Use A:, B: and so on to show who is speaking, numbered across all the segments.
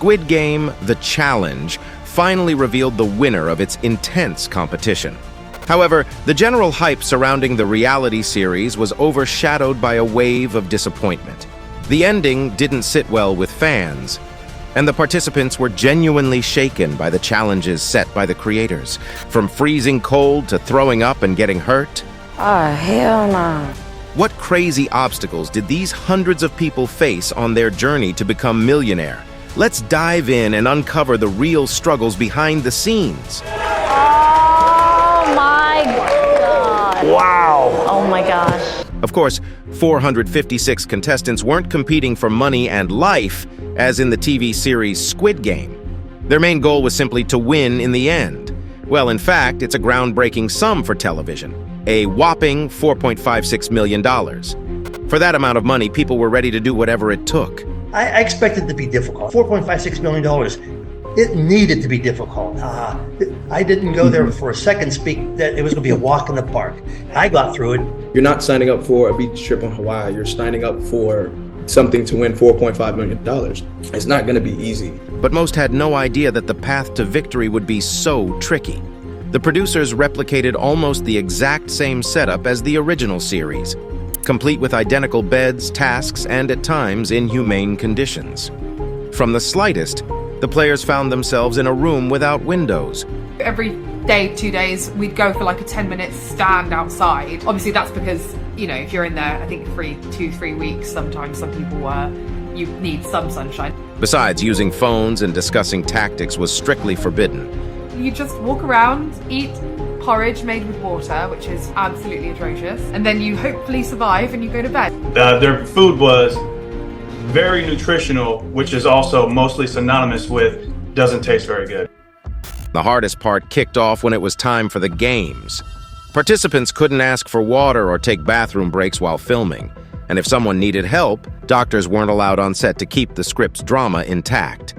A: Squid Game, The Challenge, finally revealed the winner of its intense competition. However, the general hype surrounding the reality series was overshadowed by a wave of disappointment. The ending didn't sit well with fans, and the participants were genuinely shaken by the challenges set by the creators, from freezing cold to throwing up and getting hurt.
B: Oh, hell no.
A: What crazy obstacles did these hundreds of people face on their journey to become millionaire? Let's dive in and uncover the real struggles behind the scenes.
B: Oh my God.
C: Wow.
B: Oh my gosh.
A: Of course, 456 contestants weren't competing for money and life, as in the TV series Squid Game. Their main goal was simply to win in the end. Well, in fact, it's a groundbreaking sum for television, a whopping $4.56 million. For that amount of money, people were ready to do whatever it took.
C: I expected it to be difficult. $4.56 million. It needed to be difficult. I didn't go there for a second speak that it was going to be a walk in the park. I got through it.
D: You're not signing up for a beach trip in Hawaii. You're signing up for something to win $4.5 million. It's not going to be easy.
A: But most had no idea that the path to victory would be so tricky. The producers replicated almost the exact same setup as the original series, complete with identical beds, tasks, and at times inhumane conditions. From the slightest, the players found themselves in a room without windows.
E: Every day, 2 days, we'd go for like a 10-minute stand outside. Obviously that's because, you know, if you're in there, I think for 2-3 weeks, sometimes some people you need some sunshine.
A: Besides, using phones and discussing tactics was strictly forbidden.
E: You just walk around, eat porridge made with water, which is absolutely atrocious, and then you hopefully survive and you go to bed.
F: Their food was very nutritional, which is also mostly synonymous with doesn't taste very good.
A: The hardest part kicked off when it was time for the games. Participants couldn't ask for water or take bathroom breaks while filming, and if someone needed help, doctors weren't allowed on set to keep the script's drama intact.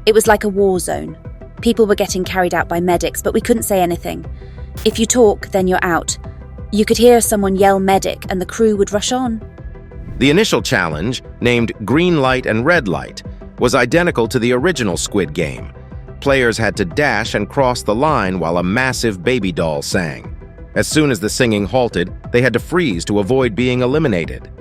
G: It was like a war zone. People were getting carried out by medics, but we couldn't say anything. If you talk, then you're out. You could hear someone yell medic, and the crew would rush on.
A: The initial challenge, named Green Light and Red Light, was identical to the original Squid Game. Players had to dash and cross the line while a massive baby doll sang. As soon as the singing halted, they had to freeze to avoid being eliminated.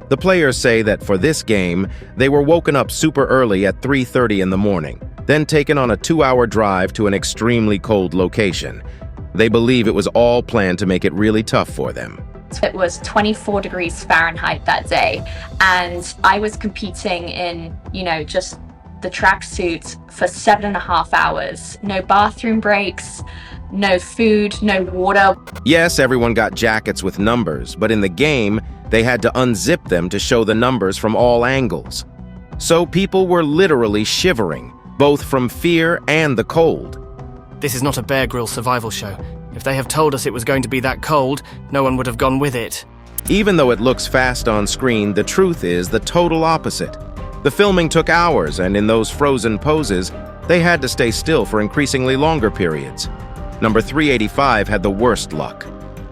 A: The players say that for this game, they were woken up super early at 3:30 in the morning, then taken on a 2-hour drive to an extremely cold location. They believe it was all planned to make it really tough for them.
H: It was 24 degrees Fahrenheit that day, and I was competing in, just the tracksuit for 7.5 hours. No bathroom breaks, no food, no water.
A: Yes, everyone got jackets with numbers, but in the game, they had to unzip them to show the numbers from all angles. So people were literally shivering, both from fear and the cold.
I: This is not a Bear Grylls survival show. If they have told us it was going to be that cold, no one would have gone with it.
A: Even though it looks fast on screen, the truth is the total opposite. The filming took hours, and in those frozen poses, they had to stay still for increasingly longer periods. Number 385 had the worst luck.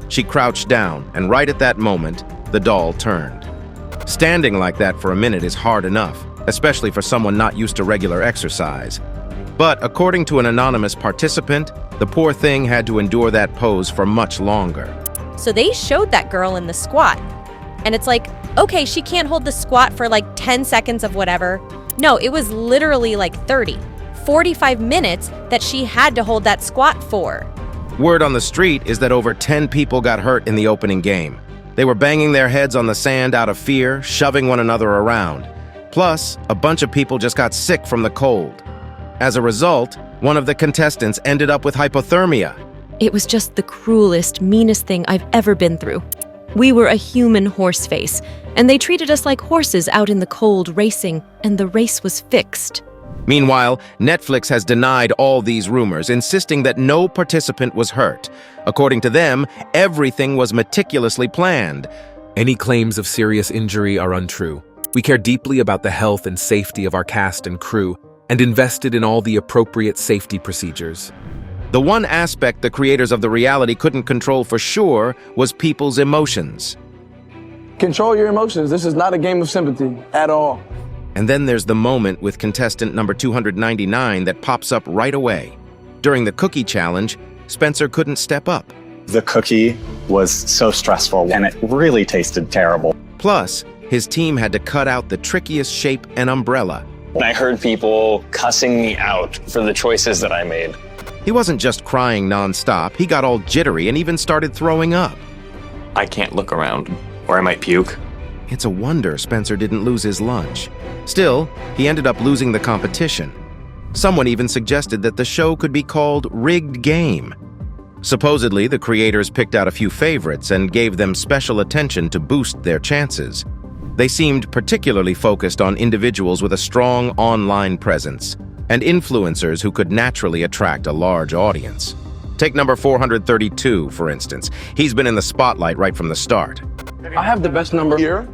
A: She crouched down, and right at that moment, the doll turned. Standing like that for a minute is hard enough, especially for someone not used to regular exercise. But according to an anonymous participant, the poor thing had to endure that pose for much longer.
J: So they showed that girl in the squat. And it's like, okay, she can't hold the squat for like 10 seconds of whatever. No, it was literally like 45 minutes that she had to hold that squat for.
A: Word on the street is that over 10 people got hurt in the opening game. They were banging their heads on the sand out of fear, shoving one another around. Plus, a bunch of people just got sick from the cold. As a result, one of the contestants ended up with hypothermia.
J: It was just the cruelest, meanest thing I've ever been through. We were a human horse face, and they treated us like horses out in the cold racing, and the race was fixed.
A: Meanwhile, Netflix has denied all these rumors, insisting that no participant was hurt. According to them, everything was meticulously planned.
K: Any claims of serious injury are untrue. We care deeply about the health and safety of our cast and crew, and invested in all the appropriate safety procedures.
A: The one aspect the creators of the reality couldn't control for sure was people's emotions.
L: Control your emotions. This is not a game of sympathy at all.
A: And then there's the moment with contestant number 299 that pops up right away. During the cookie challenge, Spencer couldn't step up.
M: The cookie was so stressful and it really tasted terrible.
A: Plus, his team had to cut out the trickiest shape and umbrella.
N: I heard people cussing me out for the choices that I made.
A: He wasn't just crying nonstop, he got all jittery and even started throwing up.
N: I can't look around, or I might puke.
A: It's a wonder Spencer didn't lose his lunch. Still, he ended up losing the competition. Someone even suggested that the show could be called Rigged Game. Supposedly, the creators picked out a few favorites and gave them special attention to boost their chances. They seemed particularly focused on individuals with a strong online presence and influencers who could naturally attract a large audience. Take number 432, for instance. He's been in the spotlight right from the start.
L: I have the best number here.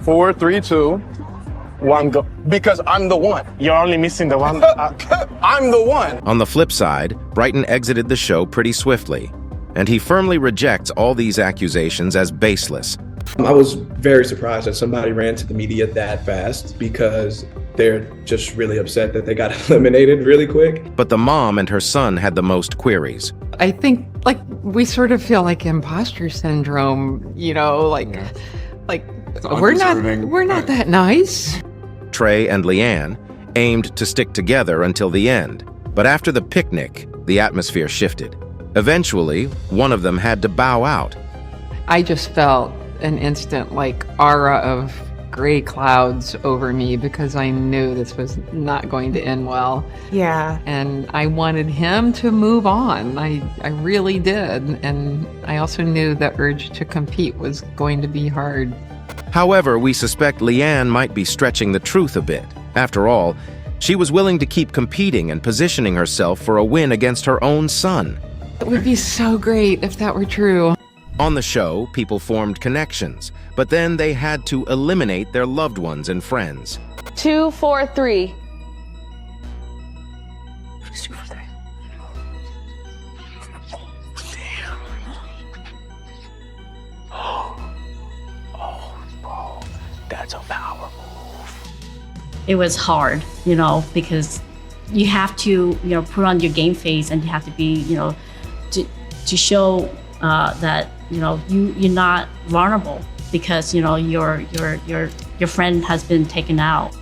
L: 4, 3, 2, 1, go. Because I'm the one.
O: You're only missing the one.
L: I'm the one.
A: On the flip side, Brighton exited the show pretty swiftly, and he firmly rejects all these accusations as baseless.
D: I was very surprised that somebody ran to the media that fast because they're just really upset that they got eliminated really quick.
A: But the mom and her son had the most queries.
P: I think, we sort of feel like imposter syndrome, we're not that nice.
A: Trey and Leanne aimed to stick together until the end, but after the picnic, the atmosphere shifted. Eventually, one of them had to bow out.
P: I just felt an instant aura of gray clouds over me because I knew this was not going to end well.
Q: Yeah.
P: And I wanted him to move on. I really did. And I also knew the urge to compete was going to be hard.
A: However, we suspect Leanne might be stretching the truth a bit. After all, she was willing to keep competing and positioning herself for a win against her own son.
P: It would be so great if that were true.
A: On the show, people formed connections, but then they had to eliminate their loved ones and friends.
B: 2, 4, 3.
N: That's a power move.
R: It was hard, because you have to, put on your game face and you have to be, to show that, you're not vulnerable because, your friend has been taken out.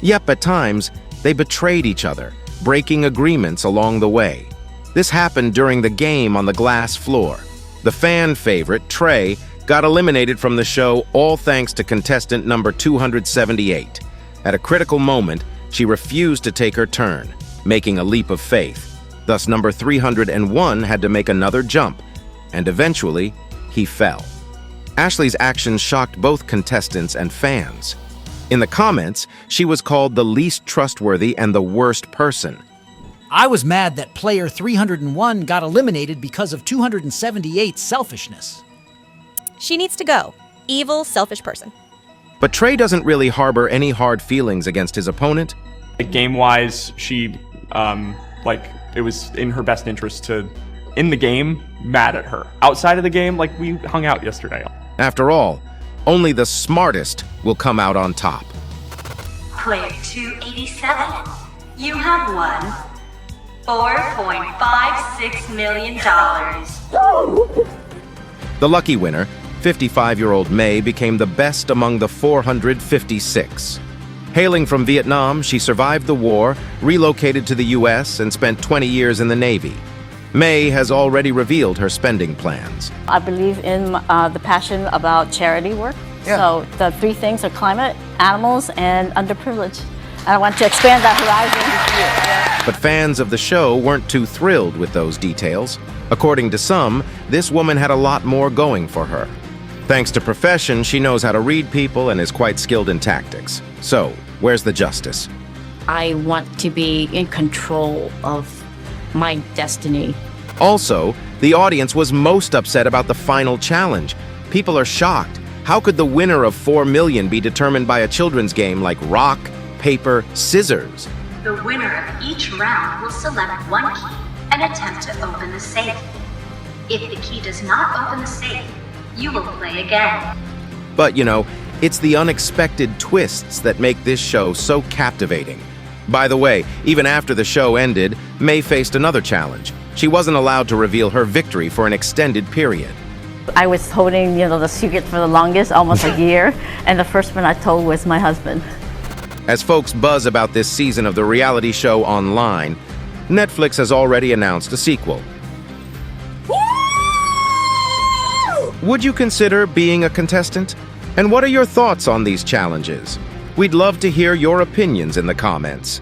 A: Yep, at times, they betrayed each other, breaking agreements along the way. This happened during the game on the glass floor. The fan favorite, Trey, got eliminated from the show, all thanks to contestant number 278. At a critical moment, she refused to take her turn, making a leap of faith. Thus, number 301 had to make another jump, and eventually, he fell. Ashley's actions shocked both contestants and fans. In the comments, she was called the least trustworthy and the worst person.
S: I was mad that player 301 got eliminated because of 278's selfishness.
J: She needs to go. Evil, selfish person.
A: But Trey doesn't really harbor any hard feelings against his opponent.
T: Game-wise, she, it was in her best interest to, in the game, mad at her. Outside of the game, we hung out yesterday.
A: After all, only the smartest will come out on top.
U: Player 287, you have won $4.56 million.
A: The lucky winner, 55-year-old May, became the best among the 456. Hailing from Vietnam, she survived the war, relocated to the U.S., and spent 20 years in the Navy. May has already revealed her spending plans.
B: I believe in the passion about charity work.
S: Yeah.
B: So the 3 things are climate, animals, and underprivileged. And I want to expand that horizon.
A: But fans of the show weren't too thrilled with those details. According to some, this woman had a lot more going for her. Thanks to profession, she knows how to read people and is quite skilled in tactics. So, where's the justice?
R: I want to be in control of my destiny.
A: Also, the audience was most upset about the final challenge. People are shocked. How could the winner of $4 million be determined by a children's game like rock, paper, scissors?
U: The winner of each round will select one key and attempt to open the safe. If the key does not open the safe, you will play again.
A: But, you know, it's the unexpected twists that make this show so captivating. By the way, even after the show ended, May faced another challenge. She wasn't allowed to reveal her victory for an extended period.
B: I was holding, the secret for the longest, almost a year, and the first one I told was my husband.
A: As folks buzz about this season of the reality show online, Netflix has already announced a sequel. Would you consider being a contestant? And what are your thoughts on these challenges? We'd love to hear your opinions in the comments.